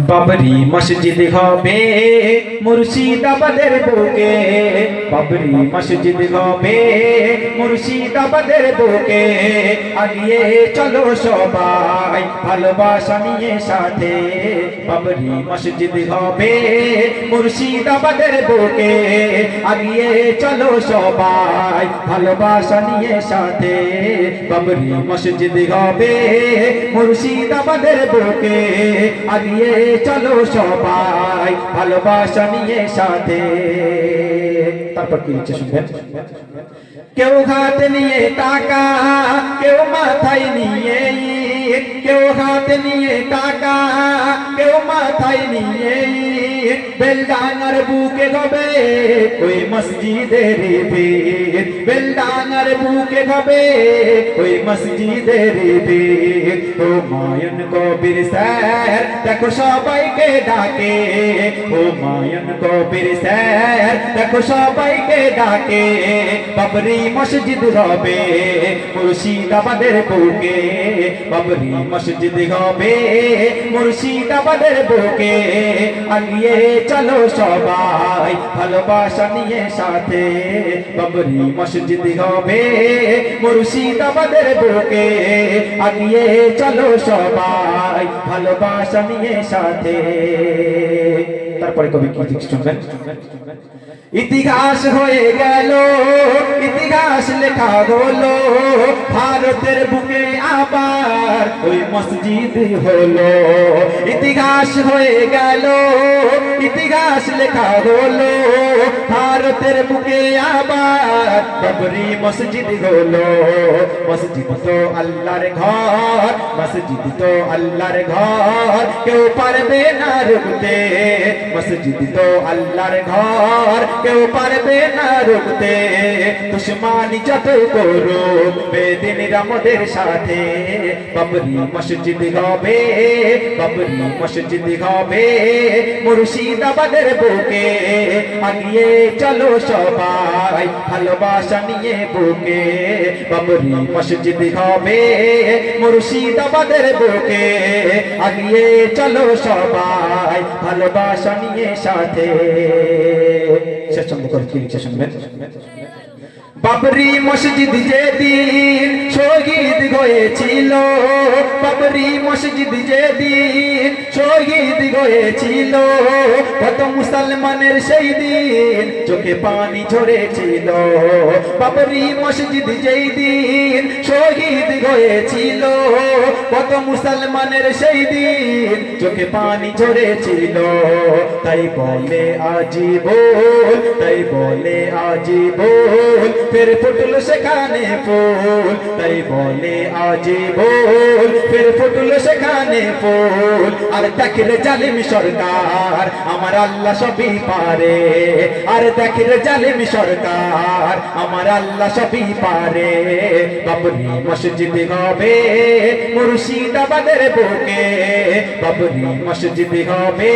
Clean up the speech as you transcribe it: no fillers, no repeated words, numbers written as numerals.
বাবরি মসজিদ হবে মুর্শিদাবাদের বুকে, বাবরি মসজিদ হবে মুর্শিদাবাদের বুকে। আগিয়ে চলো সবাই ভালোবাসা নিয়ে সাথে, বাবরি মসজিদ হবে মুর্শিদাবাদের বুকে। আগিয়ে চলো সবাই ভালোবাসা নিয়ে সাথে, বাবরি মসজিদ হবে মুর্শিদাবাদের বুকে। আগিয়ে চলো সবাই ভালোবাসা নিয়ে সাথে। তারপর কি লিখছে শুনবেন। কেউ হাতে নিয়ে টাকা, কেউ মাথায় নিয়ে ইট, কেউ হাতে নিয়ে টাকা, কেউ মাথায় নিয়ে ইট। বেলডাঙার বুকে হবে ওই মসজিদের ভিড়, বেলডাঙার বুকে হবে ওই মসজিদের ভিড়। হুমায়ুন কবির স্যার দেখো সবাইকে ডাকে, হুমায়ুন কবির স্যার দেখো সবাইকে ডাকে। বাবরি মসজিদ হবে মুর্শিদাবাদের বুকে, বাবরি মসজিদ হবে মুর্শিদাবাদের বুকে। আগিয়ে চলো সবাই ভালোবাসা নিয়ে সাথে, বাবরি মসজিদ হবে মুর্শিদাবাদের বুকে। আগিয়ে চলো সবাই ভালোবাসা নিয়ে সাথে। তারপরে কবি কি লিখছে শুনবেন। ইতিহাস হয়ে গেল, ইতিহাস লেখা হলো, ভারতের বুকে আবার ওই মসজিদ হলো। ইতিহাস হয়ে গেল, ইতিহাস লেখা হলো, ভারতের বুকে আবার বাবরি মসজিদ হলো। মসজিদ তো আল্লাহর ঘর, মসজিদ তো আল্লাহর ঘর, কেউ পারবে না রুখতে। মসজিদ তো আল্লাহর ঘর, কেউ পারবে না রুখতে। দুশমনি যত করুক বেদিন আমাদের সাথে, বাবরি মসজিদ হবে, বাবরি মসজিদ হবে মুর্শিদাবাদের বুকে। আগিয়ে চলো সবাই ভালোবাসা নিয়ে বুকে, বাবরি মসজিদ হবে মুর্শিদাবাদের বুকে। আগিয়ে চলো সবাই ভালোবাসা নিয়ে সাথে। শেষ চন্দ্র করে কি লিখছে শুনবেন। বাবরি মসজিদ যেদিন শহীদ হয়েছিল, বাবরি মসজিদ যেদিন শহীদ হয়েছিল, কত মুসলমানের সেই দিন চোখে পানি ঝরেছিল। বাবরি মসজিদ যেই দিন শহীদ হয়েছিল, কত মুসলমানের সেই দিন চোখে পানি ঝরেছিল। তাই বলে আজীবন, তাই বলে আজীবন ফের ফুটলো সেখানে ফুল, তাই বলে আজীবন ফের ফুটলো সেখানে ফুল। আর দেখলে জালিম সরকার আমার আল্লাহ সবই পারে, আর দেখলে জালিম সরকার আমার আল্লাহ সবই পারে। বাবরি মসজিদ হবে মুর্শিদাবাদের বুকে, বাবরি মসজিদ হবে।